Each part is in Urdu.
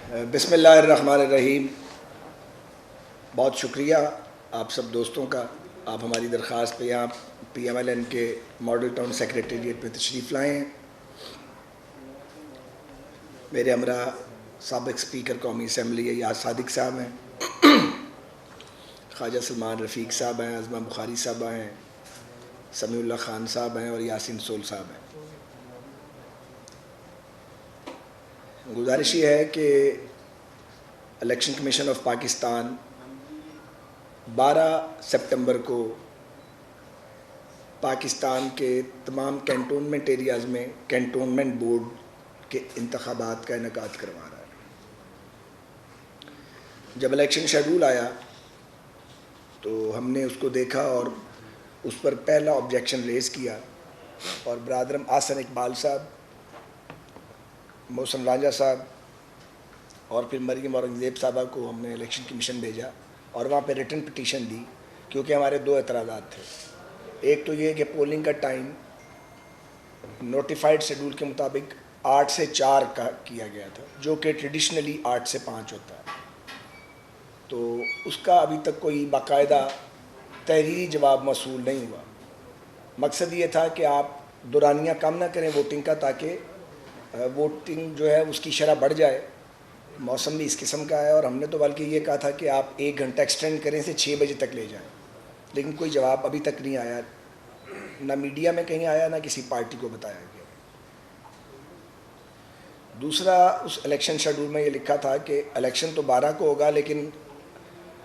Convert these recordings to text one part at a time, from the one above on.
بسم اللہ الرحمن الرحیم. بہت شکریہ آپ سب دوستوں کا. آپ ہماری درخواست پہ یہاں پی ایم ایل این کے ماڈل ٹاؤن سیکریٹریٹ میں تشریف لائے ہیں. میرے ہمراہ سابق اسپیکر قومی اسمبلی ایاز صادق صاحب ہیں، خواجہ سلمان رفیق صاحب ہیں، عظمہ بخاری صاحبہ ہیں، سمیع اللہ خان صاحب ہیں اور یاسین سول صاحب ہیں. گزارش یہ ہے کہ election commission of Pakistan 12 September کو پاکستان کے تمام کینٹونمنٹ ایریاز میں کینٹونمنٹ بورڈ کے انتخابات کا انعقاد کروا رہا ہے. جب الیکشن شیڈول آیا تو ہم نے اس کو دیکھا اور اس پر پہلا آبجیکشن ریز کیا، اور برادرم آسن اقبال صاحب، محسن رانجھا صاحب اور پھر مریم اورنگزیب صاحبہ کو ہم نے الیکشن کمیشن بھیجا اور وہاں پہ ریٹن پٹیشن دی، کیونکہ ہمارے دو اعتراضات تھے. ایک تو یہ کہ پولنگ کا ٹائم نوٹیفائڈ شیڈول کے مطابق 8 سے 4 کا کیا گیا تھا، جو کہ ٹریڈیشنلی 8 سے 5 ہوتا ہے. تو اس کا ابھی تک کوئی باقاعدہ تحریری جواب موصول نہیں ہوا. مقصد یہ تھا کہ آپ دورانیہ کم نہ کریں ووٹنگ کا، تاکہ ووٹنگ جو ہے اس کی شرح بڑھ جائے. موسم بھی اس قسم کا ہے، اور ہم نے تو بلکہ یہ کہا تھا کہ آپ 1 گھنٹہ ایکسٹینڈ کریں سے 6 بجے تک لے جائیں، لیکن کوئی جواب ابھی تک نہیں آیا، نہ میڈیا میں کہیں آیا نہ کسی پارٹی کو بتایا گیا. دوسرا، اس الیکشن شیڈول میں یہ لکھا تھا کہ الیکشن تو 12 کو ہوگا، لیکن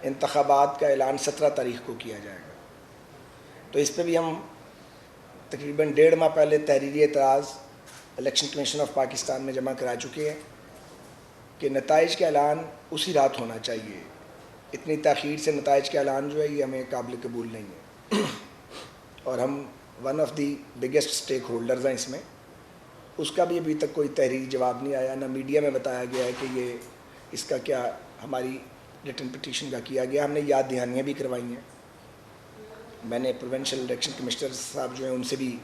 انتخابات کا اعلان 17 تاریخ کو کیا جائے گا. تو اس پہ بھی ہم تقریباً 1.5 ماہ پہلے تحریری اعتراض الیکشن کمیشن آف پاکستان میں جمع کرا چکے ہیں کہ نتائج کا اعلان اسی رات ہونا چاہیے. اتنی تاخیر سے نتائج کا اعلان جو ہے یہ ہمیں قابل قبول نہیں ہے، اور ہم one of the biggest stake holders ہیں اس میں. اس کا بھی ابھی تک کوئی تحریری جواب نہیں آیا، نہ میڈیا میں بتایا گیا ہے کہ یہ اس کا کیا ہماری ریٹن پٹیشن کا کیا گیا. ہم نے یاد دہانیاں بھی کروائی ہیں. میں نے پروونشل الیکشن کمشنر صاحب جو ہیں ان سے بھی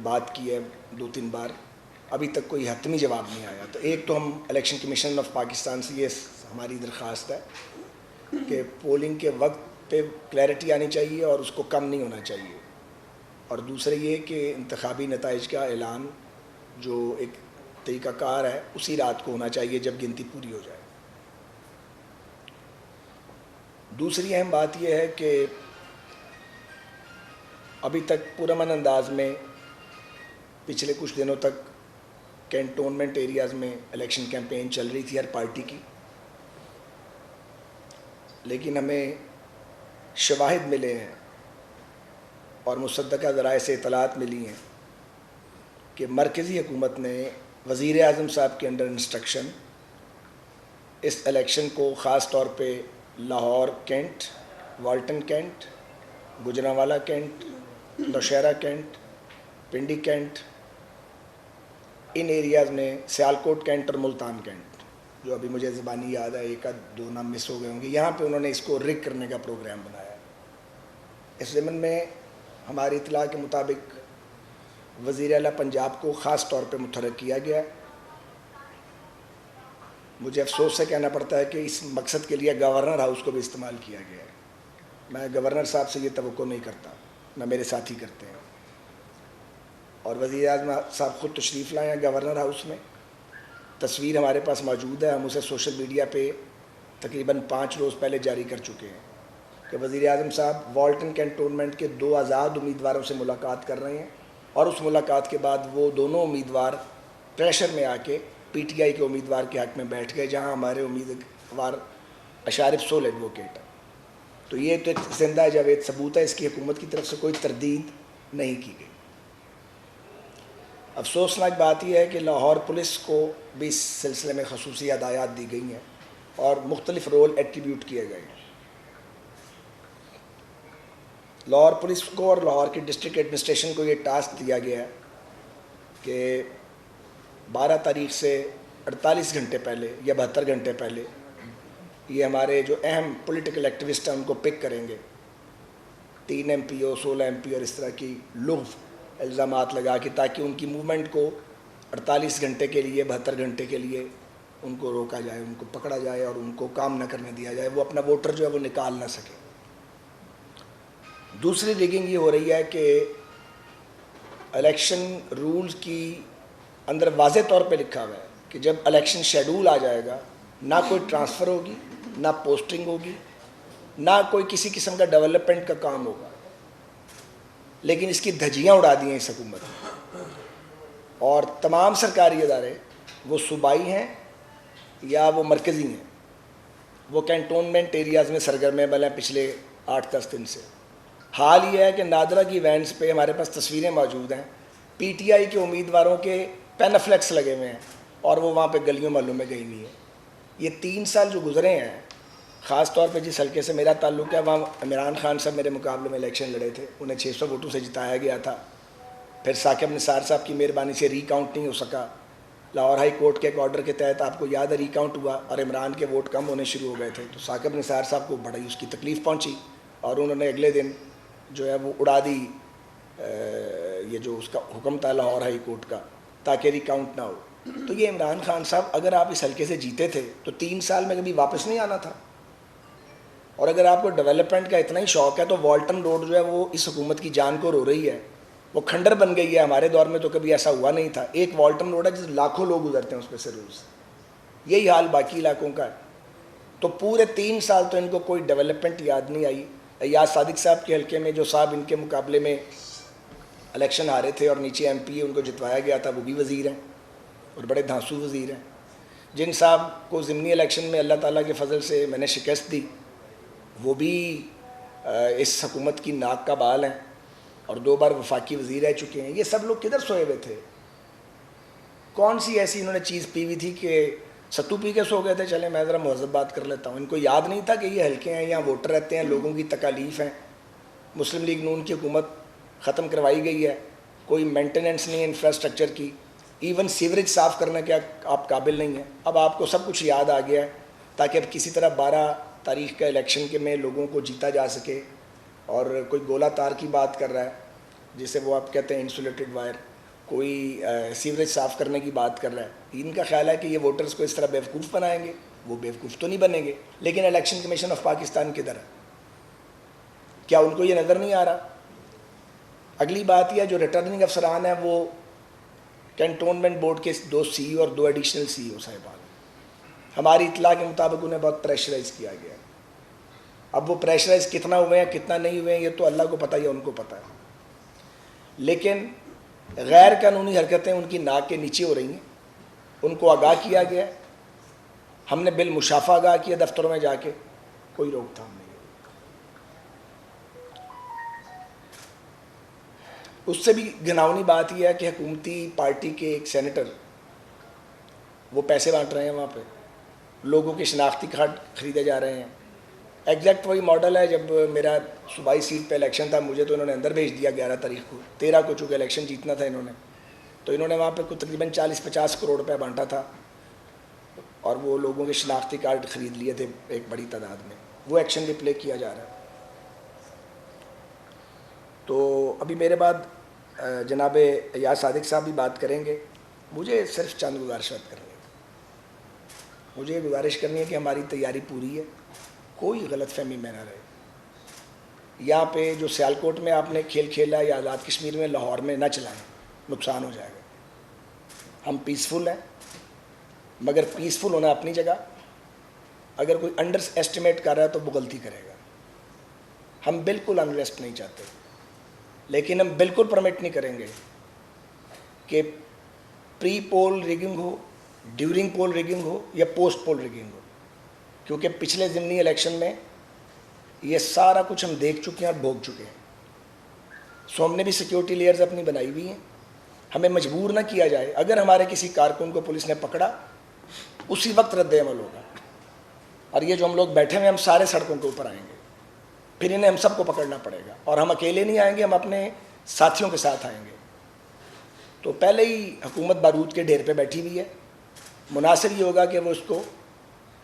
بات کی ہے 2-3 بار، ابھی تک کوئی حتمی جواب نہیں آیا. تو ایک تو ہم الیکشن کمیشن آف پاکستان سے یہ ہماری درخواست ہے کہ پولنگ کے وقت پہ کلیئرٹی آنی چاہیے اور اس کو کم نہیں ہونا چاہیے. اور دوسرا یہ کہ انتخابی نتائج کا اعلان جو ایک طریقہ کار ہے اسی رات کو ہونا چاہیے جب گنتی پوری ہو جائے. دوسری اہم بات یہ ہے کہ ابھی تک پرامن انداز میں پچھلے کچھ دنوں تک کینٹونمنٹ ایریاز میں الیکشن کیمپین چل رہی تھی ہر پارٹی کی، لیکن ہمیں شواہد ملے ہیں اور مصدقہ ذرائع سے اطلاعات ملی ہیں کہ مرکزی حکومت نے وزیر اعظم صاحب کے انڈر انسٹرکشن اس الیکشن کو خاص طور پہ Lahore cantt, Walton cantt, Gujranwala cantt, Nowshera cantt, Pindi cantt, ان ایریاز میں سیالکوٹ کینٹ اور ملتان کینٹ، جو ابھی مجھے زبانی یاد ہے، 1-2 نام مس ہو گئے ہوں گے، یہاں پہ انہوں نے اس کو رگ کرنے کا پروگرام بنایا. اس ضمن میں ہماری اطلاع کے مطابق وزیر اعلیٰ پنجاب کو خاص طور پہ متحرک کیا گیا. مجھے افسوس سے کہنا پڑتا ہے کہ اس مقصد کے لیے گورنر ہاؤس کو بھی استعمال کیا گیا ہے. میں گورنر صاحب سے یہ توقع نہیں کرتا، نہ میرے ساتھی کرتے ہیں. اور وزیر اعظم صاحب خود تشریف لائے ہیں گورنر ہاؤس میں. تصویر ہمارے پاس موجود ہے، ہم اسے سوشل میڈیا پہ تقریباً 5 روز پہلے جاری کر چکے ہیں کہ وزیر اعظم صاحب والٹن کینٹونمنٹ کے 2 آزاد امیدواروں سے ملاقات کر رہے ہیں، اور اس ملاقات کے بعد وہ دونوں امیدوار پریشر میں آ کے پی ٹی آئی کے امیدوار کے حق میں بیٹھ گئے، جہاں ہمارے امیدوار اشارف سول ایڈوکیٹ ہیں. تو یہ تو زندہ جاوید ثبوت ہے، اس کی حکومت کی طرف سے کوئی تردید نہیں کی گئی. افسوسناک بات یہ ہے کہ لاہور پولیس کو بھی اس سلسلے میں خصوصی ہدایات دی گئی ہیں اور مختلف رول ایٹریبیوٹ کیے گئے ہیں. لاہور پولیس کو اور لاہور کی ڈسٹرکٹ ایڈمنسٹریشن کو یہ ٹاسک دیا گیا ہے کہ 12 تاریخ سے 48 گھنٹے پہلے یا 72 گھنٹے پہلے یہ ہمارے جو اہم پولیٹیکل ایکٹیوسٹ ہیں ان کو پک کریں گے. 3 MP او 16 MP اور اس طرح کی لغو الزامات لگا کے، تاکہ ان کی موومنٹ کو 48 گھنٹے کے لیے 72 گھنٹے کے لیے ان کو روکا جائے, ان کو پکڑا جائے اور ان کو کام نہ کرنے دیا جائے, وہ اپنا ووٹر جو ہے وہ نکال نہ سکے. دوسری ریگنگ یہ ہو رہی ہے کہ الیکشن رولز کی اندر واضح طور پہ لکھا ہوا ہے کہ جب الیکشن شیڈول آ جائے گا نہ کوئی ٹرانسفر ہوگی, نہ پوسٹنگ ہوگی, نہ کوئی کسی قسم کا ڈیولپمنٹ کا کام ہوگا, لیکن اس کی دھجیاں اڑا دی ہیں اس حکومت نے. اور تمام سرکاری ادارے وہ صوبائی ہیں یا وہ مرکزی ہیں, وہ کینٹونمنٹ ایریاز میں سرگرم عمل ہیں پچھلے 8-10 دن سے. حال یہ ہے کہ نادرا کی وینس پہ ہمارے پاس تصویریں موجود ہیں, پی ٹی آئی کے امیدواروں کے پینافلیکس لگے ہوئے ہیں اور وہ وہاں پہ گلیوں محلوں میں گئی ہوئی ہیں. یہ 3 سال جو گزرے ہیں, خاص طور پہ جس حلقے سے میرا تعلق ہے وہاں عمران خان صاحب میرے مقابلے میں الیکشن لڑے تھے, انہیں 600 ووٹوں سے جتایا گیا تھا. پھر ثاقب نثار صاحب کی مہربانی سے ری کاؤنٹ نہیں ہو سکا, لاہور ہائی کورٹ کے ایک آرڈر کے تحت آپ کو یاد ہے ری کاؤنٹ ہوا اور عمران کے ووٹ کم ہونے شروع ہو گئے تھے, تو ثاقب نثار صاحب کو بڑی اس کی تکلیف پہنچی اور انہوں نے اگلے دن جو ہے وہ اڑا دی یہ جو اس کا حکم تھا لاہور ہائی کورٹ کا, تاکہ ری کاؤنٹ نہ ہو. تو یہ عمران خان صاحب اگر آپ اس حلقے سے جیتے تھے تو 3 سال میں کبھی واپس نہیں آنا تھا. اور اگر آپ کو ڈیولپمنٹ کا اتنا ہی شوق ہے تو والٹن روڈ جو ہے وہ اس حکومت کی جان کو رو رہی ہے, وہ کھنڈر بن گئی ہے. ہمارے دور میں تو کبھی ایسا ہوا نہیں تھا. ایک والٹن روڈ ہے جس لاکھوں لوگ گزرتے ہیں اس پہ سے روز, یہی حال باقی علاقوں کا ہے. تو پورے 3 سال تو ان کو کوئی ڈیولپمنٹ یاد نہیں آئی. ایاز صادق صاحب کے حلقے میں جو صاحب ان کے مقابلے میں الیکشن ہارے تھے اور نیچے ایم پی ان کو جتوایا گیا تھا, وہ بھی وزیر ہیں اور بڑے دھانسو وزیر ہیں. جن صاحب کو ضمنی الیکشن میں اللہ تعالیٰ کے فضل سے میں نے شکست دی, وہ بھی اس حکومت کی ناک کا بال ہیں اور 2 بار وفاقی وزیر رہ چکے ہیں. یہ سب لوگ کدھر سوئے ہوئے تھے؟ کون سی ایسی انہوں نے چیز پی ہوئی تھی کہ ستو پی کے سو گئے تھے؟ چلیں میں ذرا مہذب بات کر لیتا ہوں. ان کو یاد نہیں تھا کہ یہ حلقے ہیں, یہاں ووٹر رہتے ہیں, لوگوں کی تکالیف ہیں. مسلم لیگ نون کی حکومت ختم کروائی گئی ہے, کوئی مینٹیننس نہیں ہے انفراسٹرکچر کی, ایون سیوریج صاف کرنے کے آپ قابل نہیں ہیں. اب آپ کو سب کچھ یاد آ گیا ہے تاکہ اب کسی طرح 12 تاریخ کا الیکشن کے میں لوگوں کو جیتا جا سکے. اور کوئی گولا تار کی بات کر رہا ہے جسے وہ آپ کہتے ہیں انسولیٹڈ وائر, کوئی سیوریج صاف کرنے کی بات کر رہا ہے. ان کا خیال ہے کہ یہ ووٹرز کو اس طرح بیوقوف بنائیں گے. وہ بیوقوف تو نہیں بنیں گے, لیکن الیکشن کمیشن آف پاکستان کدھر ہے؟ کیا ان کو یہ نظر نہیں آ رہا؟ اگلی بات یہ ہے جو ریٹرننگ افسران ہیں وہ کینٹونمنٹ بورڈ کے 2 سی اور 2 ایڈیشنل سی او صاحبان, ہماری اطلاع کے مطابق انہیں بہت پریشرائز کیا گیا ہے. اب وہ پریشرائز کتنا ہوئے ہیں کتنا نہیں ہوئے ہیں یہ تو اللہ کو پتہ ہے, ان کو پتہ ہے. لیکن غیر قانونی حرکتیں ان کی ناک کے نیچے ہو رہی ہیں, ان کو آگاہ کیا گیا ہے. ہم نے بالمشافہ آگاہ کیا دفتروں میں جا کے, کوئی روک تھام نہیں. اس سے بھی گھناؤنی بات یہ ہے کہ حکومتی پارٹی کے ایک سینیٹر وہ پیسے بانٹ رہے ہیں, وہاں پہ لوگوں کے شناختی کارڈ خریدے جا رہے ہیں. ایگزیکٹ وہی ماڈل ہے جب میرا صوبائی سیٹ پہ الیکشن تھا, مجھے تو انہوں نے اندر بھیج دیا 11 تاریخ کو. 13 کو چونکہ الیکشن جیتنا تھا انہوں نے, تو انہوں نے وہاں پہ تقریباً 40-50 کروڑ روپے بانٹا تھا اور وہ لوگوں کے شناختی کارڈ خرید لیے تھے ایک بڑی تعداد میں. وہ ایکشن بھی پلے کیا جا رہا ہے. تو ابھی میرے بعد جناب ایاز صادق صاحب بھی بات کریں گے. مجھے صرف چند گزارشات کرنی ہے. مجھے یہ گزارش کرنی ہے کہ ہماری تیاری پوری ہے, کوئی غلط فہمی میں نہ رہے. یہاں پہ جو سیالکوٹ میں آپ نے کھیل کھیلا یا آزاد کشمیر میں لاہور میں نہ چلائیں, نقصان ہو جائے گا. ہم پیسفل ہیں, مگر پیسفل ہونا اپنی جگہ. اگر کوئی انڈر ایسٹیمیٹ کر رہا ہے تو وہ غلطی کرے گا. ہم بالکل انریسٹ نہیں چاہتے, لیکن ہم بالکل پرمٹ نہیں کریں گے کہ پری پول ریگنگ ہو, ڈیورنگ پول ریگنگ ہو یا پوسٹ پول ریگنگ ہو, کیونکہ پچھلے ضمنی الیکشن میں یہ سارا کچھ ہم دیکھ چکے ہیں اور بھوگ چکے ہیں. سو ہم نے بھی سیکیورٹی لیئرز اپنی بنائی ہوئی ہیں. ہمیں مجبور نہ کیا جائے. اگر ہمارے کسی کارکن کو پولیس نے پکڑا اسی وقت رد عمل ہوگا. اور یہ جو ہم لوگ بیٹھے ہوئے ہم سارے سڑکوں کے اوپر آئیں گے, پھر انہیں ہم سب کو پکڑنا پڑے گا. اور ہم اکیلے نہیں آئیں گے, ہم اپنے ساتھیوں کے ساتھ آئیں گے. تو پہلے ہی حکومت بارود کے ڈھیر پہ بیٹھی ہوئی ہے. مناسب یہ ہوگا کہ وہ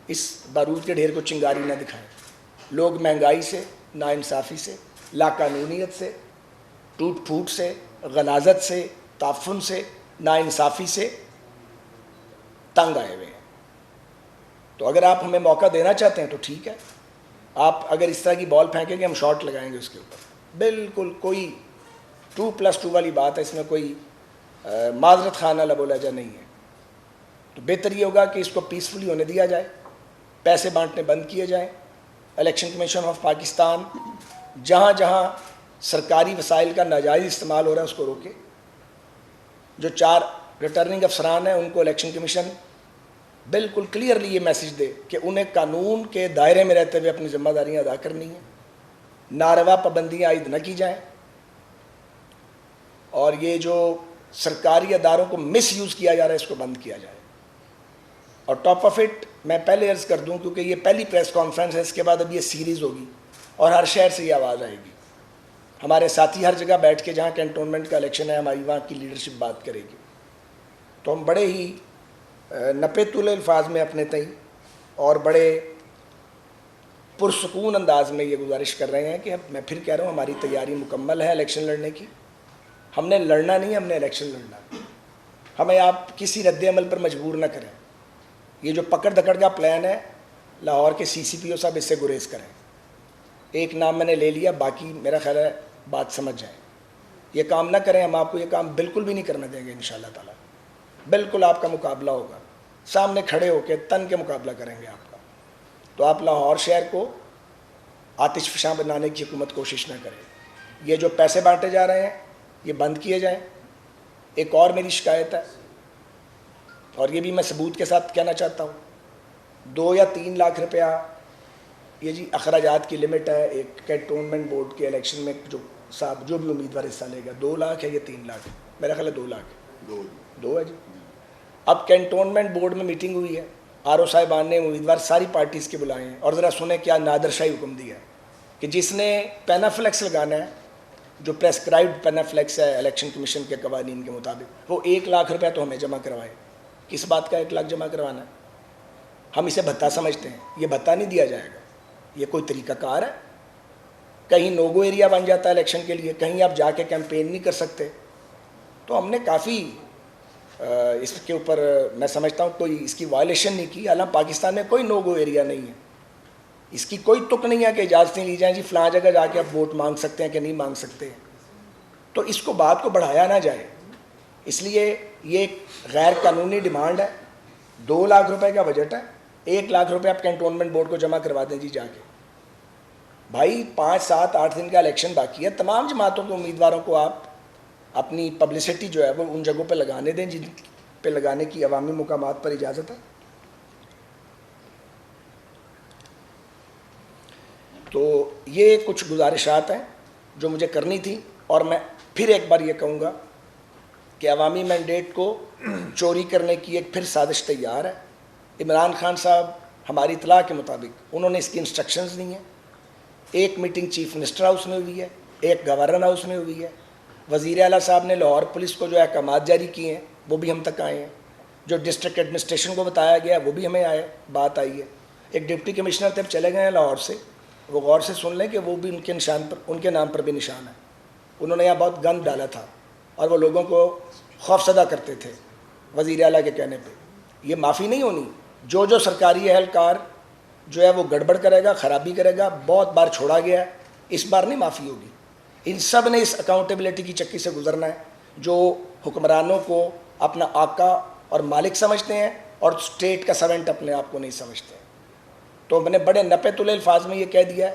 اس بارود کے ڈھیر کو چنگاری نہ دکھائیں. لوگ مہنگائی سے, ناانصافی سے, لاقانونیت سے, ٹوٹ پھوٹ سے, غلاظت سے, تعفن سے, ناانصافی سے تنگ آئے ہوئے ہیں. تو اگر آپ ہمیں موقع دینا چاہتے ہیں تو ٹھیک ہے، آپ اگر اس طرح کی بال پھینکیں گے ہم شاٹ لگائیں گے اس کے اوپر، بالکل کوئی 2+2 والی بات ہے، اس میں کوئی معذرت خانہ لب و لہجہ نہیں ہے. تو بہتر یہ ہوگا کہ اس کو پیسفلی ہونے دیا جائے، پیسے بانٹنے بند کیے جائیں. الیکشن کمیشن آف پاکستان جہاں جہاں سرکاری وسائل کا ناجائز استعمال ہو رہا ہے اس کو روکے. جو 4 ریٹرننگ افسران ہیں ان کو الیکشن کمیشن بالکل کلیئرلی یہ میسج دے کہ انہیں قانون کے دائرے میں رہتے ہوئے اپنی ذمہ داریاں ادا کرنی ہیں، ناروا پابندیاں عائد نہ کی جائیں، اور یہ جو سرکاری اداروں کو مس یوز کیا جا رہا ہے اس کو بند کیا جائے. اور ٹاپ آف اٹ میں پہلے عرض کر دوں کیونکہ یہ پہلی پریس کانفرنس ہے، اس کے بعد اب یہ سیریز ہوگی اور ہر شہر سے یہ آواز آئے گی. ہمارے ساتھی ہر جگہ بیٹھ کے جہاں کینٹونمنٹ کا الیکشن ہے ہماری وہاں کی لیڈرشپ بات کرے گی. تو ہم بڑے ہی نپے تلے الفاظ میں اپنے تئیں اور بڑے پرسکون انداز میں یہ گزارش کر رہے ہیں کہ میں پھر کہہ رہا ہوں ہماری تیاری مکمل ہے الیکشن لڑنے کی. ہم نے لڑنا نہیں، ہم نے الیکشن لڑنا. ہمیں آپ کسی رد عمل پر مجبور نہ کریں. یہ جو پکڑ دکڑ کا پلان ہے لاہور کے CCPO صاحب اس سے گریز کریں. ایک نام میں نے لے لیا، باقی میرا خیال ہے بات سمجھ جائیں. یہ کام نہ کریں، ہم آپ کو یہ کام بالکل بھی نہیں کرنے دیں گے انشاءاللہ تعالیٰ. بالکل آپ کا مقابلہ ہوگا، سامنے کھڑے ہو کے تن کے مقابلہ کریں گے آپ کا. تو آپ لاہور شہر کو آتش فشاں بنانے کی حکومت کوشش نہ کریں. یہ جو پیسے بانٹے جا رہے ہیں یہ بند کیے جائیں. ایک اور میری شکایت ہے اور یہ بھی میں ثبوت کے ساتھ کہنا چاہتا ہوں، 2 یا 3 لاکھ روپیہ یہ جی اخراجات کی لمٹ ہے ایک کینٹونمنٹ بورڈ کے الیکشن میں. جو صاحب جو بھی امیدوار حصہ لے گا 2 لاکھ ہے یا 3 لاکھ، میرا خیال ہے 2 لاکھ ہے. 2 ہے جی. اب کینٹونمنٹ بورڈ میں میٹنگ ہوئی ہے، RO صاحبان نے امیدوار ساری پارٹیز کے بلائے ہیں، اور ذرا سنیں کیا نادر شاہی حکم دیا ہے کہ جس نے پینافلیکس لگانا ہے، جو پریسکرائبڈ پینافلیکس ہے الیکشن کمیشن کے قوانین کے مطابق، وہ 1 لاکھ روپیہ تو ہمیں جمع کروائے. کس بات کا 1 لاکھ جمع کروانا ہے؟ ہم اسے بھتہ سمجھتے ہیں، یہ بھتہ نہیں دیا جائے گا. یہ کوئی طریقہ کار ہے؟ کہیں نوگو ایریا بن جاتا ہے الیکشن کے لیے، کہیں آپ جا کے کیمپین نہیں کر سکتے. تو ہم نے کافی اس کے اوپر میں سمجھتا ہوں کوئی اس کی وائلیشن نہیں کی. حالانکہ پاکستان میں کوئی نوگو ایریا نہیں ہے، اس کی کوئی تک نہیں ہے کہ اجازتیں لی جائیں جی فلاں جگہ جا کے آپ ووٹ مانگ سکتے ہیں کہ نہیں مانگ سکتے. تو اس کو بات کو بڑھایا نہ جائے. اس لیے یہ ایک غیر قانونی ڈیمانڈ ہے. 2 لاکھ روپے کا بجٹ ہے، 1 لاکھ روپے آپ کینٹونمنٹ بورڈ کو جمع کروا دیں جی جا کے. بھائی 5 7 8 دن کا الیکشن باقی ہے. تمام جماعتوں کے امیدواروں کو آپ اپنی پبلسٹی جو ہے وہ ان جگہوں پہ لگانے دیں جن پہ لگانے کی عوامی مقامات پر اجازت ہے. تو یہ کچھ گزارشات ہیں جو مجھے کرنی تھی. اور میں پھر ایک بار یہ کہوں گا کہ عوامی مینڈیٹ کو چوری کرنے کی ایک پھر سازش تیار ہے. عمران خان صاحب ہماری اطلاع کے مطابق انہوں نے اس کی انسٹرکشنز دی ہیں. ایک میٹنگ چیف منسٹر ہاؤس میں ہوئی ہے، ایک گورنر ہاؤس میں ہوئی ہے. وزیر اعلیٰ صاحب نے لاہور پولیس کو جو احکامات جاری کیے ہیں وہ بھی ہم تک آئے ہیں. جو ڈسٹرکٹ ایڈمنسٹریشن کو بتایا گیا وہ بھی ہمیں بات آئی ہے. ایک ڈپٹی کمشنر تب چلے گئے ہیں لاہور سے، وہ غور سے سن لیں کہ وہ بھی ان کے نام پر بھی نشان ہے. انہوں نے یہاں بہت گند ڈالا تھا اور وہ لوگوں کو خوفزدہ کرتے تھے وزیر اعلیٰ کے کہنے پہ. یہ معافی نہیں ہونی. جو سرکاری اہلکار جو ہے وہ گڑبڑ کرے گا، خرابی کرے گا، بہت بار چھوڑا گیا ہے، اس بار نہیں معافی ہوگی. ان سب نے اس اکاؤنٹیبلٹی کی چکی سے گزرنا ہے جو حکمرانوں کو اپنا آقا اور مالک سمجھتے ہیں اور اسٹیٹ کا سرونٹ اپنے آپ کو نہیں سمجھتے. تو میں نے بڑے نپے تلے الفاظ میں یہ کہہ دیا ہے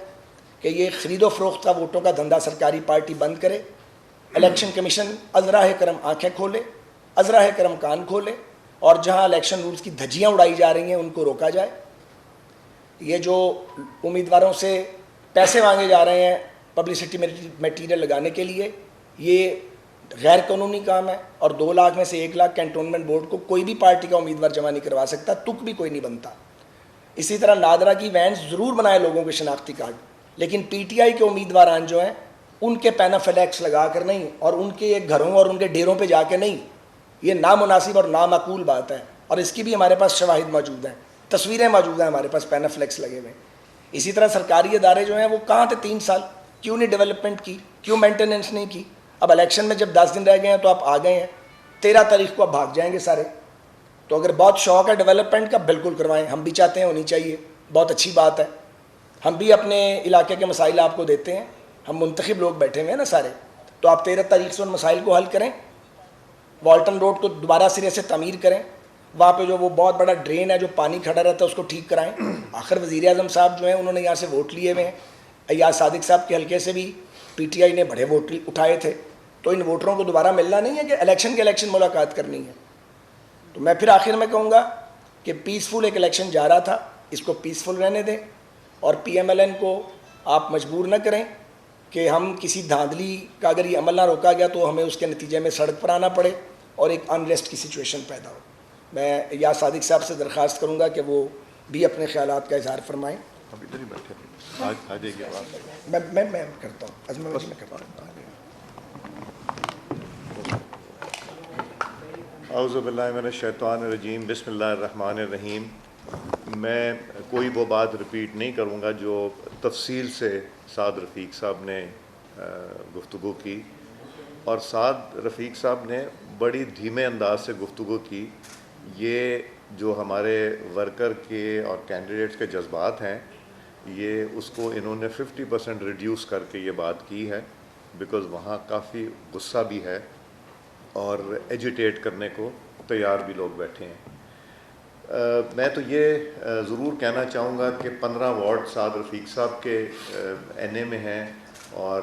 کہ یہ خرید و فروخت کا ووٹوں کا دھندا سرکاری پارٹی بند کرے. الیکشن کمیشن ازراہ کرم آنکھیں کھولے، ازراہ کرم کان کھولے، اور جہاں الیکشن رولز کی دھجیاں اڑائی جا رہی ہیں ان کو روکا جائے. یہ جو امیدواروں سے پیسے مانگے جا رہے ہیں پبلسٹی میٹیریل لگانے کے لیے، یہ غیر قانونی کام ہے. اور 2 لاکھ میں سے 1 لاکھ کینٹونمنٹ بورڈ کو کوئی بھی پارٹی کا امیدوار جمع نہیں کروا سکتا، تک بھی کوئی نہیں بنتا. اسی طرح نادرا کی وینز ضرور بنائے لوگوں کے شناختی کارڈ، لیکن PTI کے امیدواران جو ہیں ان کے پینافلیکس لگا کر نہیں، اور ان کے گھروں اور ان کے ڈیروں پہ جا کے نہیں. یہ نامناسب اور نامعقول بات ہے، اور اس کی بھی ہمارے پاس شواہد موجود ہیں، تصویریں موجود ہیں ہمارے پاس پینافلیکس لگے ہوئے. اسی طرح سرکاری ادارے جو ہیں وہ کہاں تھے 3 سال؟ کیوں نہیں ڈیولپمنٹ کی؟ کیوں مینٹیننس نہیں کی؟ اب الیکشن میں جب 10 دن رہ گئے ہیں تو آپ آ گئے ہیں، 13 تاریخ کو آپ بھاگ جائیں گے سارے. تو اگر بہت شوق ہے ڈیولپمنٹ کا بالکل کروائیں, ہم بھی چاہتے ہیں, ہونی چاہیے, بہت اچھی بات ہے. ہم بھی اپنے علاقے کے مسائل آپ کو دیتے ہیں, ہم منتخب لوگ بیٹھے ہوئے ہیں نا سارے, تو آپ 13 تاریخ سے ان مسائل کو حل کریں. والٹن روڈ کو دوبارہ سرے سے تعمیر کریں, وہاں پہ جو وہ بہت بڑا ڈرین ہے جو پانی کھڑا رہتا ہے اس کو ٹھیک کرائیں. آخر وزیر اعظم صاحب جو ہیں انہوں نے یہاں سے ووٹ لیے ہوئے ہیں, ایاز صادق صاحب کے حلقے سے بھی پی ٹی آئی نے بڑے ووٹ اٹھائے تھے, تو ان ووٹروں کو دوبارہ ملنا نہیں ہے کہ الیکشن کے الیکشن ملاقات کرنی ہے. تو میں پھر آخر میں کہوں گا کہ پیسفل ایک الیکشن جا رہا تھا, اس کو پیسفل رہنے دیں, اور پی ایم ایل این کو آپ مجبور نہ کریں کہ ہم کسی دھاندلی کا اگر یہ عمل نہ روکا گیا تو ہمیں اس کے نتیجے میں سڑک پر آنا پڑے اور ایک انریسٹ کی سچویشن پیدا ہو. میں یا صادق صاحب سے درخواست کروں گا کہ وہ بھی اپنے خیالات کا اظہار فرمائیں. میں کرتا ہوں, میں کرتا ہوں. اعوذ باللہ من الشیطان الرجیم, بسم اللہ الرحمن الرحیم. میں کوئی وہ بات رپیٹ نہیں کروں گا جو تفصیل سے سعد رفیق صاحب نے گفتگو کی, اور سعد رفیق صاحب نے بڑی دھیمے انداز سے گفتگو کی. یہ جو ہمارے ورکر کے اور کینڈیڈیٹس کے جذبات ہیں, یہ اس کو انہوں نے 50% ریڈیوس کر کے یہ بات کی ہے, بیکاز وہاں کافی غصہ بھی ہے اور ایجیٹیٹ کرنے کو تیار بھی لوگ بیٹھے ہیں. میں تو یہ ضرور کہنا چاہوں گا کہ 15 وارڈ سعد رفیق صاحب کے این اے میں ہیں, اور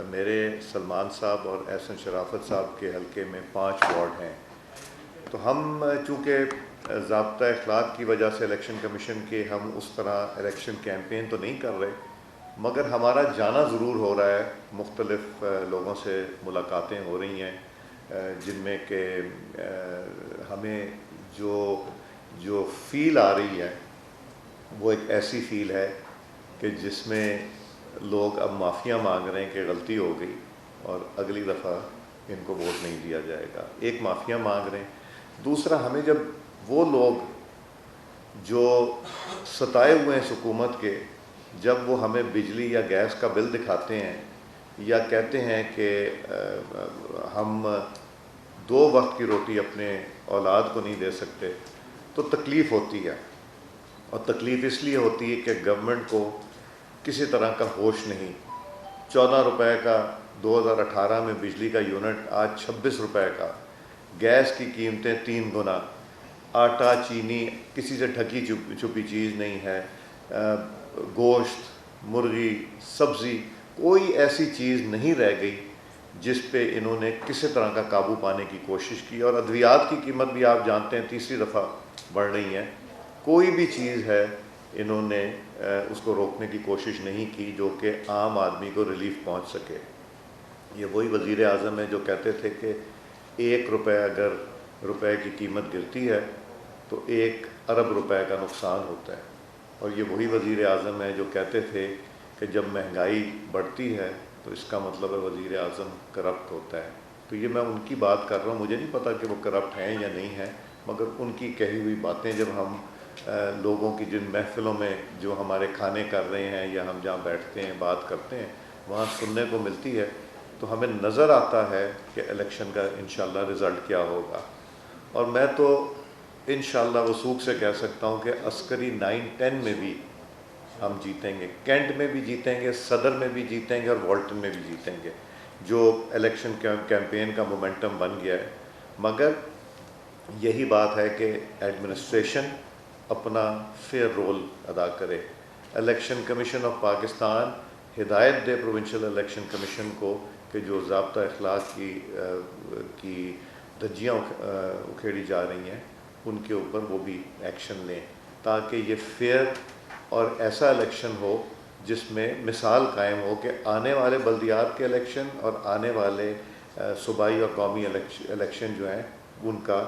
میرے سلمان صاحب اور احسن شرافت صاحب کے حلقے میں 5 وارڈ ہیں. تو ہم چونکہ ضابطہ اخلاق کی وجہ سے الیکشن کمیشن کے ہم اس طرح الیکشن کیمپین تو نہیں کر رہے, مگر ہمارا جانا ضرور ہو رہا ہے, مختلف لوگوں سے ملاقاتیں ہو رہی ہیں, جن میں کہ ہمیں جو فیل آ رہی ہے وہ ایک ایسی فیل ہے کہ جس میں لوگ اب معافیاں مانگ رہے ہیں کہ غلطی ہو گئی اور اگلی دفعہ ان کو ووٹ نہیں دیا جائے گا. ایک معافیاں مانگ رہے ہیں. دوسرا, ہمیں جب وہ لوگ جو ستائے ہوئے ہیں حکومت کے, جب وہ ہمیں بجلی یا گیس کا بل دکھاتے ہیں یا کہتے ہیں کہ ہم 2 وقت کی روٹی اپنے اولاد کو نہیں دے سکتے, تو تکلیف ہوتی ہے. اور تکلیف اس لیے ہوتی ہے کہ گورنمنٹ کو کسی طرح کا ہوش نہیں. 14 روپے کا 2018 میں بجلی کا یونٹ آج 26 روپے کا, گیس کی قیمتیں 3 گنا, آٹا چینی کسی سے ڈھکی چھپی چیز نہیں ہے, گوشت, مرغی, سبزی, کوئی ایسی چیز نہیں رہ گئی جس پہ انہوں نے کسی طرح کا قابو پانے کی کوشش کی. اور ادویات کی قیمت بھی آپ جانتے ہیں تیسری دفعہ بڑھ رہی ہے. کوئی بھی چیز ہے انہوں نے اس کو روکنے کی کوشش نہیں کی جو کہ عام آدمی کو ریلیف پہنچ سکے. یہ وہی وزیر اعظم ہے جو کہتے تھے کہ 1 روپے اگر روپے کی قیمت گرتی ہے تو 1 ارب روپے کا نقصان ہوتا ہے. اور یہ وہی وزیر اعظم ہے جو کہتے تھے کہ جب مہنگائی بڑھتی ہے تو اس کا مطلب ہے وزیر اعظم کرپٹ ہوتا ہے. تو یہ میں ان کی بات کر رہا ہوں, مجھے نہیں پتہ کہ وہ کرپٹ ہیں یا نہیں ہیں, مگر ان کی کہی ہوئی باتیں جب ہم لوگوں کی جن محفلوں میں جو ہمارے کھانے کر رہے ہیں یا ہم جہاں بیٹھتے ہیں بات کرتے ہیں وہاں سننے کو ملتی ہے, تو ہمیں نظر آتا ہے کہ الیکشن کا انشاءاللہ رزلٹ کیا ہوگا. اور میں تو انشاءاللہ وثوق سے کہہ سکتا ہوں کہ عسکری 9-10 میں بھی ہم جیتیں گے, کینٹ میں بھی جیتیں گے, صدر میں بھی جیتیں گے, اور والٹن میں بھی جیتیں گے. جو الیکشن کیمپین کا مومنٹم بن گیا ہے, مگر یہی بات ہے کہ ایڈمنسٹریشن اپنا فیئر رول ادا کرے. الیکشن کمیشن آف پاکستان ہدایت دے پروونشل الیکشن کمیشن کو کہ جو ضابطہ اخلاق کی دھجیاں اکھیڑی جا رہی ہیں ان کے اوپر وہ بھی ایکشن لیں, تاکہ یہ فیئر اور ایسا الیکشن ہو جس میں مثال قائم ہو کہ آنے والے بلدیات کے الیکشن اور آنے والے صوبائی اور قومی الیکشن جو ہیں ان کا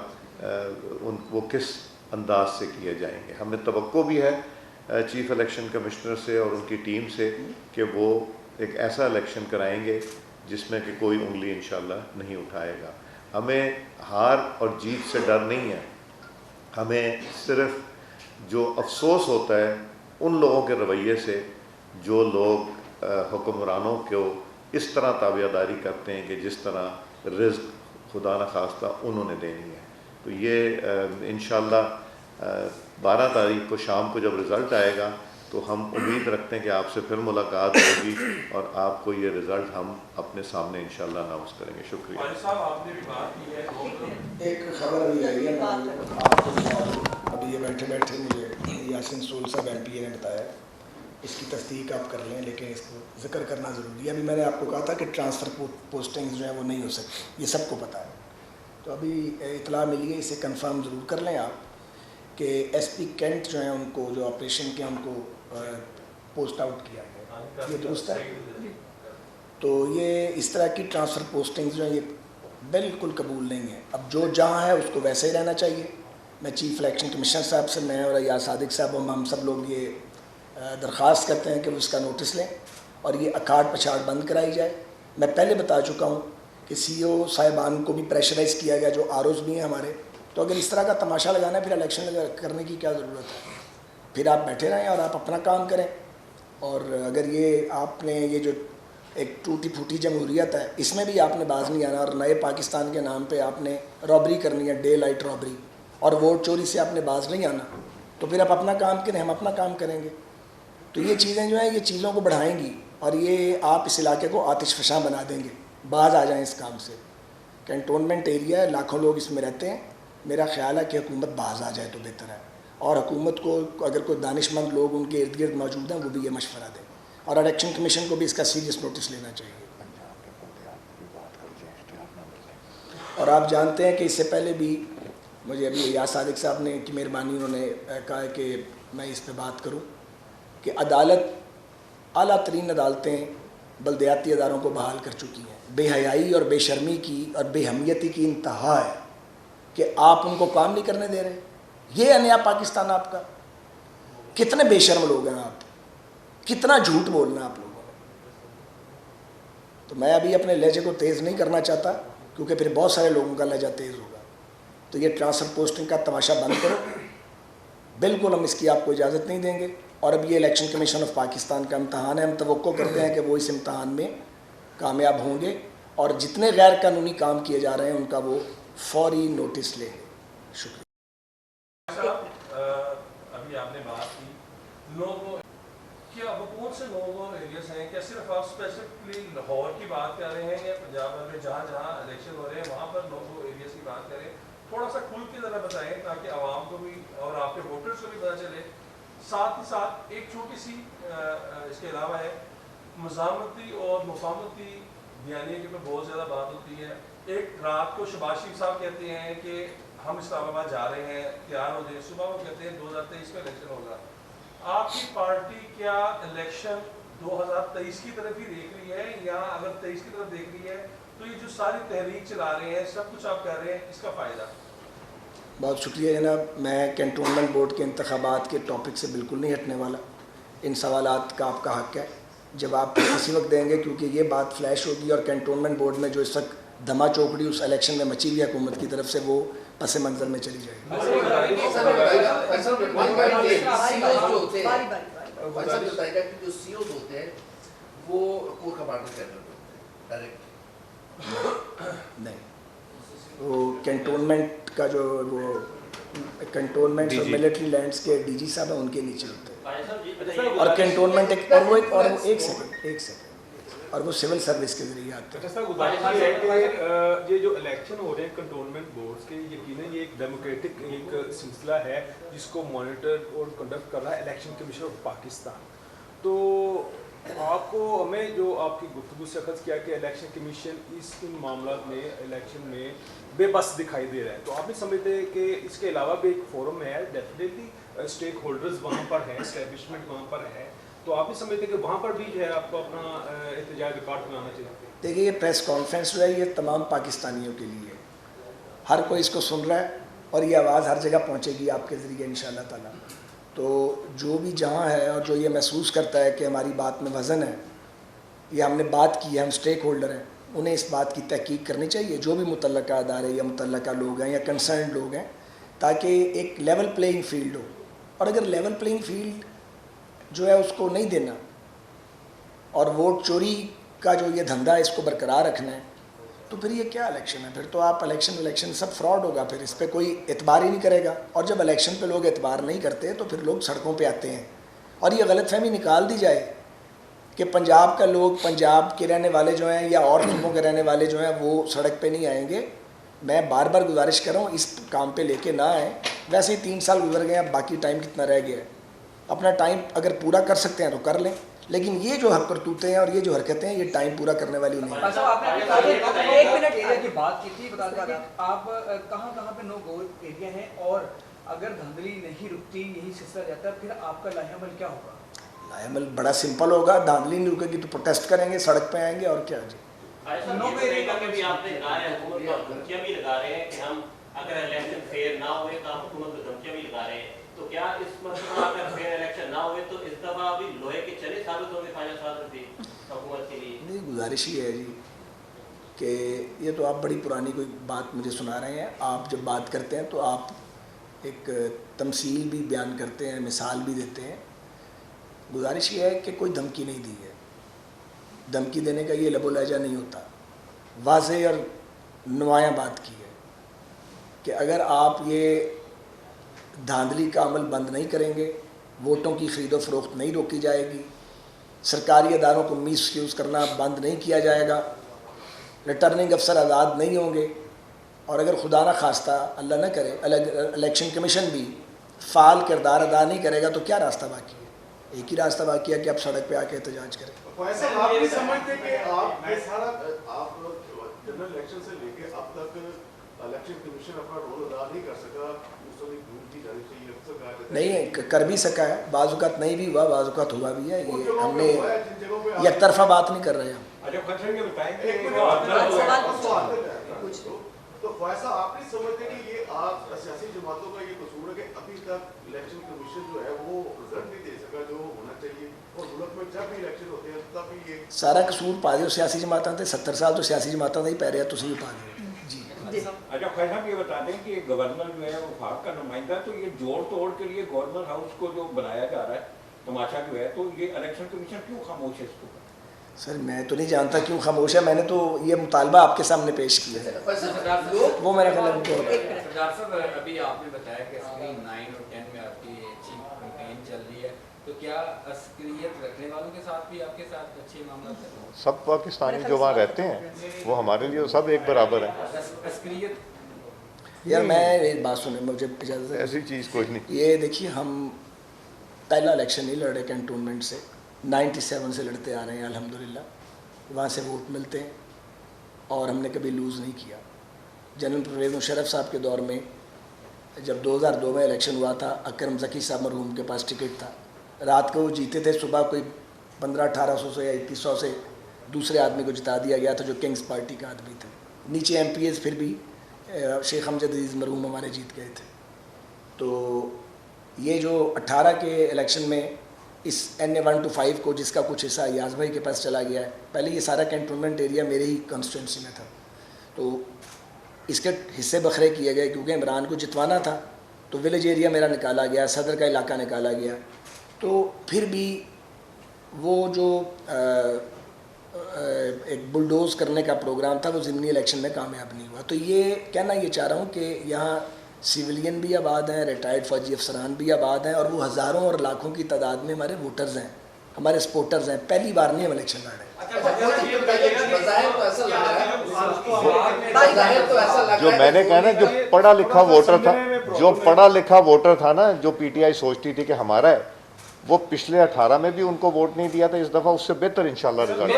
وہ کس انداز سے کیے جائیں گے. ہمیں توقع بھی ہے چیف الیکشن کمشنر سے اور ان کی ٹیم سے کہ وہ ایک ایسا الیکشن کرائیں گے جس میں کہ کوئی انگلی انشاءاللہ نہیں اٹھائے گا. ہمیں ہار اور جیت سے ڈر نہیں ہے, ہمیں صرف جو افسوس ہوتا ہے ان لوگوں کے رویے سے جو لوگ حکمرانوں کو اس طرح تابعداری کرتے ہیں کہ جس طرح رزق خدا نخواستہ انہوں نے دینی ہے. تو یہ انشاءاللہ 12 تاریخ کو شام کو جب رزلٹ آئے گا تو ہم امید رکھتے ہیں کہ آپ سے پھر ملاقات ہوگی اور آپ کو یہ رزلٹ ہم اپنے سامنے انشاءاللہ اناؤنس کریں گے. شکریہ. صاحب آپ نے بھی بات کی ہے ایک خبر ابھی آئی ہے, آپ کو ابھی یہ بیٹھے بیٹھے مجھے یاسین سول صاحب ایم پی اے نے بتایا, اس کی تصدیق آپ کر لیں لیکن اس کو ذکر کرنا ضروری ہے. ابھی میں نے آپ کو کہا تھا کہ ٹرانسفر پوسٹنگز جو ہیں وہ نہیں ہو سکتی, یہ سب کو پتہ ہے. تو ابھی اطلاع ملی ہے, اسے کنفرم ضرور کر لیں آپ کہ ایس پی کینٹ جو ہیں ان کو جو آپریشن کے ان کو پوسٹ آؤٹ کیا گیا, یہ درست ہے. تو یہ اس طرح کی ٹرانسفر پوسٹنگز جو ہیں یہ بالکل قبول نہیں ہے. اب جو جہاں ہے اس کو ویسے ہی رہنا چاہیے. میں چیف الیکشن کمشنر صاحب سے, میں اور ایاز صادق صاحب ہم سب لوگ یہ درخواست کرتے ہیں کہ وہ اس کا نوٹس لیں اور یہ اکاڑ پچھاڑ بند کرائی جائے. میں پہلے بتا چکا ہوں کہ سی او صاحبان کو بھی پریشرائز کیا گیا, جو آر اوز بھی ہیں ہمارے. تو اگر اس طرح کا تماشا لگانا ہے پھر الیکشن کرنے کی کیا ضرورت ہے؟ پھر آپ بیٹھے رہیں اور آپ اپنا کام کریں. اور اگر یہ آپ نے یہ جو ایک ٹوٹی پھوٹی جمہوریت ہے اس میں بھی آپ نے باز نہیں آنا اور نئے پاکستان کے نام پہ آپ نے رابری کرنی ہے, ڈے لائٹ رابری, اور ووٹ چوری سے آپ نے باز نہیں آنا, تو پھر آپ اپنا کام کریں, ہم اپنا کام کریں گے. تو یہ چیزیں جو ہیں یہ چیزوں کو بڑھائیں گی اور یہ آپ اس علاقے کو آتش فشاں بنا دیں گے. باز آ جائیں اس کام سے. کنٹونمنٹ ایریا ہے, لاکھوں لوگ اس میں رہتے ہیں. میرا خیال ہے کہ حکومت باز آ جائے تو بہتر ہے, اور حکومت کو اگر کوئی دانش مند لوگ ان کے ارد گرد موجود ہیں وہ بھی یہ مشورہ دیں, اور الیکشن کمیشن کو بھی اس کا سیریس نوٹس لینا چاہیے. اور آپ جانتے ہیں کہ اس سے پہلے بھی مجھے ابھی ایاز صادق صاحب نے کی مہربانی, انہوں نے کہا کہ میں اس پہ بات کروں کہ عدالت, اعلیٰ ترین عدالتیں بلدیاتی اداروں کو بحال کر چکی ہیں. بے حیائی اور بے شرمی کی اور بے ہمیتی کی انتہا ہے کہ آپ ان کو کام نہیں کرنے دے رہے. یہ ہے نیا پاکستان آپ کا. کتنے بے شرم لوگ ہیں آپ, کتنا جھوٹ بولنا آپ لوگوں نے. تو میں ابھی اپنے لہجے کو تیز نہیں کرنا چاہتا کیونکہ پھر بہت سارے لوگوں کا لہجہ تیز ہوگا. تو یہ ٹرانسفر پوسٹنگ کا تماشا بند کرو, بالکل ہم اس کی آپ کو اجازت نہیں دیں گے. اور اب یہ الیکشن کمیشن آف پاکستان کا امتحان ہے, ہم توقع کرتے ہیں کہ وہ اس امتحان میں کامیاب ہوں گے اور جتنے غیر قانونی کام کیے جا رہے ہیں ان کا وہ فوری نوٹس لیں گے. شکریہ. ابھی آپ نے بات کی لوگوں, کیا وہ کون سے لوگوں ایریاز ہیں, کیا صرف آپ اسپیسیفکلی لاہور کی بات کر رہے ہیں یا پنجاب میں جہاں جہاں الیکشن ہو رہے ہیں وہاں پر لوگوں ایریاز کی بات کریں؟ تھوڑا سا کھل کے ذرا بتائیں تاکہ عوام کو بھی اور آپ کے ووٹرز کو بھی پتہ چلے. ساتھ ہی ساتھ ایک چھوٹی سی اس کے علاوہ ہے مزاحمتی اور مفاہمتی بیانیے کے اوپر بہت زیادہ بات ہوتی ہے. ایک رات کو شہباز شریف صاحب کہتے ہیں کہ ہم اسلام آباد جا رہے ہیں, تیار ہو جائیں. صبح وہ کہتے ہیں 2023 میں الیکشن ہوگا. آپ کی پارٹی کیا الیکشن 2023 کی طرف ہی دیکھ رہی ہے, یا اگر 23 کی طرف دیکھ رہی ہے تو یہ جو ساری تحریک چلا رہے ہیں, سب کچھ آپ کر رہے ہیں, اس کا فائدہ؟ بہت شکریہ جناب. میں کنٹونمنٹ بورڈ کے انتخابات کے ٹاپک سے بالکل نہیں ہٹنے والا. ان سوالات کا آپ کا حق ہے, جواب کسی وقت دیں گے, کیونکہ یہ بات فلیش ہوگی اور کنٹونمنٹ بورڈ میں جو اس وقت دھما چوکڑی اس الیکشن میں مچی ہوئی حکومت کی طرف سے وہ پس منظر میں چلی جائے گی. نہیں, وہ کنٹونمنٹ کا جو وہ کنٹونمنٹ اور ملٹری لینڈز کے ڈی جی صاحب ہیں ان کے نیچے ہوتے ہیں, اور کنٹونمنٹ ایک سیکنڈ اور وہ سول سروس کے ذریعے آتے ہیں. اچھا گزارش یہ ہے کہ یہ جو الیکشن ہو رہے ہیں کنٹونمنٹ بورڈز کے, یقیناً یہ ایک ڈیموکریٹک ایک سلسلہ ہے جس کو مانیٹر اور کنڈکٹ کر رہا ہے الیکشن کمیشن آف پاکستان. تو آپ کو ہمیں جو آپ کی گفتگو سے اخذ کیا کہ الیکشن کمیشن ان معاملات میں الیکشن میں بے بس دکھائی دے رہا ہے, تو آپ بھی سمجھتے ہیں کہ اس کے علاوہ بھی ایک فورم ہے, ڈیفینیٹلی اسٹیک ہولڈرز وہاں پر ہیں, اسٹیبلشمنٹ وہاں پر ہے, تو آپ بھی سمجھتے ہیں کہ وہاں پر بھی جو ہے آپ کو اپنا احتجاج ریکارڈ بنانا چاہیے؟ دیکھیے یہ پریس کانفرنس جو ہے یہ تمام پاکستانیوں کے لیے, ہر کوئی اس کو سن رہا ہے اور یہ آواز ہر جگہ پہنچے گی آپ کے ذریعے انشاءاللہ تعالیٰ. تو جو بھی جہاں ہے اور جو یہ محسوس کرتا ہے کہ ہماری بات میں وزن ہے یا ہم نے بات کی ہے, ہم اسٹیک ہولڈر ہیں, انہیں اس بات کی تحقیق کرنی چاہیے, جو بھی متعلقہ ادارے یا متعلقہ لوگ ہیں یا کنسرنڈ لوگ ہیں, تاکہ ایک لیول پلینگ فیلڈ ہو. اور اگر لیول پلینگ فیلڈ جو ہے اس کو نہیں دینا اور ووٹ چوری کا جو یہ دھندا ہے اس کو برقرار رکھنا ہے, تو پھر یہ کیا الیکشن ہے؟ پھر تو آپ الیکشن سب فراڈ ہوگا، پھر اس پہ کوئی اعتبار ہی نہیں کرے گا. اور جب الیکشن پہ لوگ اعتبار نہیں کرتے تو پھر لوگ سڑکوں پہ آتے ہیں. اور یہ غلط فہمی نکال دی جائے کہ پنجاب کا لوگ، پنجاب کے رہنے والے جو ہیں یا اور صوبوں کے رہنے والے جو ہیں وہ سڑک پہ نہیں آئیں گے. میں بار بار گزارش کر رہا ہوں اس کام پہ لے کے نہ آئیں. ویسے ہی 3 سال گزر گئے ہیں، باقی ٹائم کتنا رہ گیا ہے. اپنا ٹائم اگر پورا کر سکتے ہیں تو کر لیں، لیکن یہ جو کرتوتیں ہیں اور یہ جو حرکتیں ہیں یہ ٹائم پورا کرنے والی نہیں. ایک منٹ ایریا کی بات کی تھی، بتا دیں آپ کہاں کہاں پہ نو گو ایریا ہیں، اور اگر دھاندلی نہیں رکتی، یہی سلسلہ رہتا ہے، پھر آپ کا لاہ عمل کیا ہوگا؟ لاہ عمل بڑا سمپل ہوگا. دھاندلی نہیں رکے گی تو پروٹیسٹ کریں گے، سڑک پہ آئیں گے، اور کیا جی. نو گو ایریا کا بھی آپ نے کہا ہے، حکومت کو دھمکیاں بھی لگا رہے ہیں کہ ہم اگر الیکشن فیئر نہ ہوئے تو ہم حکومت کو دھمکیاں بھی لگا رہے ہیں. تو کیا اس مرتبہ اگر فیئر الیکشن نہ ہوئے تو اس دفعہ بھی لوہے کے چنے ثابت ہوں گے خواجہ صادر رفیق حکومت کے لیے؟ نہیں، گزارش ہی ہے جی کہ یہ تو آپ بڑی پرانی کوئی بات مجھے سنا رہے ہیں. آپ جب بات کرتے ہیں تو آپ ایک تمثیل بھی بیان کرتے ہیں، مثال بھی دیتے ہیں. گزارش یہ ہے کہ کوئی دھمکی نہیں دی ہے. دھمکی دینے کا یہ لب و لہجہ نہیں ہوتا. واضح اور نمایاں بات کی ہے کہ اگر آپ یہ دھاندلی کا عمل بند نہیں کریں گے، ووٹوں کی خرید و فروخت نہیں روکی جائے گی، سرکاری اداروں کو میس یوز کرنا بند نہیں کیا جائے گا، ریٹرننگ افسر آزاد نہیں ہوں گے، اور اگر خدا نہ خواستہ اللہ نہ کرے الیکشن کمیشن بھی فعال کردار ادا نہیں کرے گا تو کیا راستہ باقی ہے؟ ایک ہی راستہ باقی ہے کہ آپ سڑک پہ آ کے احتجاج کریں. آپ نہیں سمجھتے کہ آپ جنرل الیکشن سے لے کے اب تک الیکشن کمیشن اپنا رول ادا نہیں کر سکا؟ نہیں کر بھی سکا ہے، بعض اوقات نہیں بھی ہوا، بعض اوقات ہوا بھی ہے. یہ ہم نے یک طرفہ بات نہیں کر رہے ہم. تو فیصلہ آپ نہیں سمجھتے کہ یہ آپ سیاسی جماعتوں کا یہ قصور ہے کہ ابھی تک الیکشن کمیشن جو ہے وہ رزلٹ نہیں دے سکا جو ہونا چاہیے، اور ملک میں جب بھی الیکشن ہوتے ہیں تب بھی یہ سارا قصور پا دیو سیاسی جماعتیں تھے. 70 سال تو سیاسی جماعتیں ہی پہ رہے ہیں، تسی بھی پا دیو. جی اچھا خیر صاحب یہ بتا دیں کہ گورنر جو ہے وفاق کا نمائندہ، تو یہ جوڑ توڑ کے لیے گورنر ہاؤس کو جو بنایا جا رہا ہے تماشا جو ہے، تو یہ الیکشن کمیشن کیوں خاموش ہے اس کو؟ سر میں تو نہیں جانتا کیوں خاموش ہے. میں نے تو یہ مطالبہ آپ کے سامنے پیش کیا ہے، وہ میرا خیال ہے. سردار صاحب ابھی آپ نے بتایا کہ اسکرین 9 اور 10 میں آپ کی اچھی کیمپین چل رہی ہے، تو کیا عسکریت رکھنے والوں کے ساتھ بھی آپ کے ساتھ اچھے معاملات ہیں؟ سب پاکستانی جو وہاں رہتے ہیں وہ ہمارے لیے سب ایک برابر ہیں. عسکریت یار میں ایک بات سنیں، مجھے اجازت ہے؟ ایسی چیز کوئی نہیں. یہ دیکھیے ہم پہلا الیکشن نہیں لڑے کنٹونمنٹ سے، 97 سے لڑتے آ رہے ہیں الحمدللہ. وہاں سے ووٹ ملتے ہیں اور ہم نے کبھی لوز نہیں کیا. جنرل پرویز مشرف صاحب کے دور میں جب 2002 میں الیکشن ہوا تھا، اکرم ذکی صاحب مرحوم کے پاس ٹکٹ تھا، رات کو وہ جیتے تھے، صبح کوئی 1500-1800 سے یا 2100 سے دوسرے آدمی کو جتا دیا گیا تھا جو کنگز پارٹی کا آدمی تھا. نیچے ایم پی ایز پھر بھی شیخ امجد عزیز مرحوم ہمارے جیت گئے تھے. تو یہ جو 18 کے الیکشن میں اس NA 1 to 5 کو جس کا کچھ حصہ ایاز بھائی کے پاس چلا گیا ہے، پہلے یہ سارا کنٹونمنٹ ایریا میرے ہی کانسٹیٹوئنسی میں تھا، تو اس کے حصے بکھرے کیے گئے کیونکہ عمران کو جتوانا تھا. تو ولیج ایریا میرا نکالا گیا، صدر کا علاقہ نکالا گیا. تو پھر بھی وہ جو ایک بلڈوز کرنے کا پروگرام تھا وہ ضمنی الیکشن میں کامیاب نہیں ہوا. تو یہ کہنا یہ چاہ رہا ہوں کہ یہاں سویلین بھی آباد ہیں، ریٹائرڈ فوجی افسران بھی آباد ہیں، اور وہ ہزاروں اور لاکھوں کی تعداد میں ہمارے ووٹرز ہیں، ہمارے سپورٹرز ہیں. پہلی بار نہیں ہم الیکشن لڑ رہے ہیں. جو میں نے کہا نا، جو پڑھا لکھا ووٹر تھا نا، جو PTI سوچتی تھی کہ ہمارا ہے، وہ پچھلے 18 میں بھی ان کو ووٹ نہیں دیا تھا. اس دفعہ اس سے بہتر انشاءاللہ رزلٹ.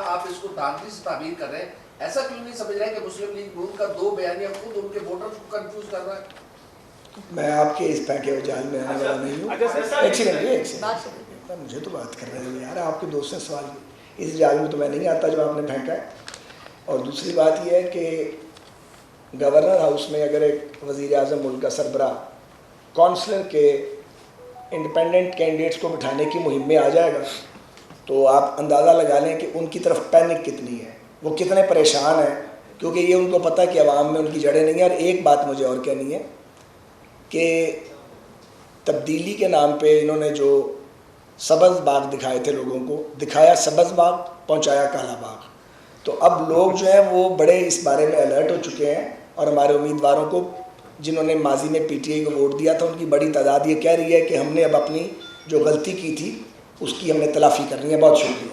آپ اس کو دھاندلی سے تعبیر کر رہے ہیں، ایسا کیوں نہیں سمجھ رہے کہ مسلم لیگ نون کا 2 بیانیہ خود ان کے ووٹرز کو کنفیوز کر رہا ہے؟ میں آپ کے اس پیکے جال میں آنے والا نہیں ہوں. ایک سیکنڈ، مجھے تو بات کر رہے ہیں یار، آپ کے دوست نے سوال کی. اس جال میں تو میں نہیں آتا جو آپ نے پھینکا ہے. اور دوسری بات یہ ہے کہ گورنر ہاؤس میں اگر ایک وزیر اعظم ملک کا سربراہ کونسلر کے انڈیپینڈنٹ کینڈیڈیٹس کو بٹھانے کی مہم میں آ جائے گا تو آپ اندازہ لگا لیں کہ ان کی طرف پینک کتنی ہے، وہ کتنے پریشان ہیں، کیونکہ یہ ان کو پتہ کہ عوام میں ان کی جڑیں نہیں ہیں. اور ایک بات مجھے اور کہنی ہے کہ تبدیلی کے نام پہ انہوں نے جو سبز باغ دکھائے تھے لوگوں کو, دکھایا سبز باغ, پہنچایا کالا باغ. تو اب لوگ جو ہیں وہ بڑے اس بارے میں الرٹ ہو چکے ہیں, اور ہمارے امیدواروں کو جنہوں نے ماضی میں پی ٹی آئی کو ووٹ دیا تھا ان کی بڑی تعداد یہ کہہ رہی ہے کہ ہم نے اب اپنی جو غلطی کی تھی اس کی ہم نے تلافی کرنی ہے. بہت شکریہ.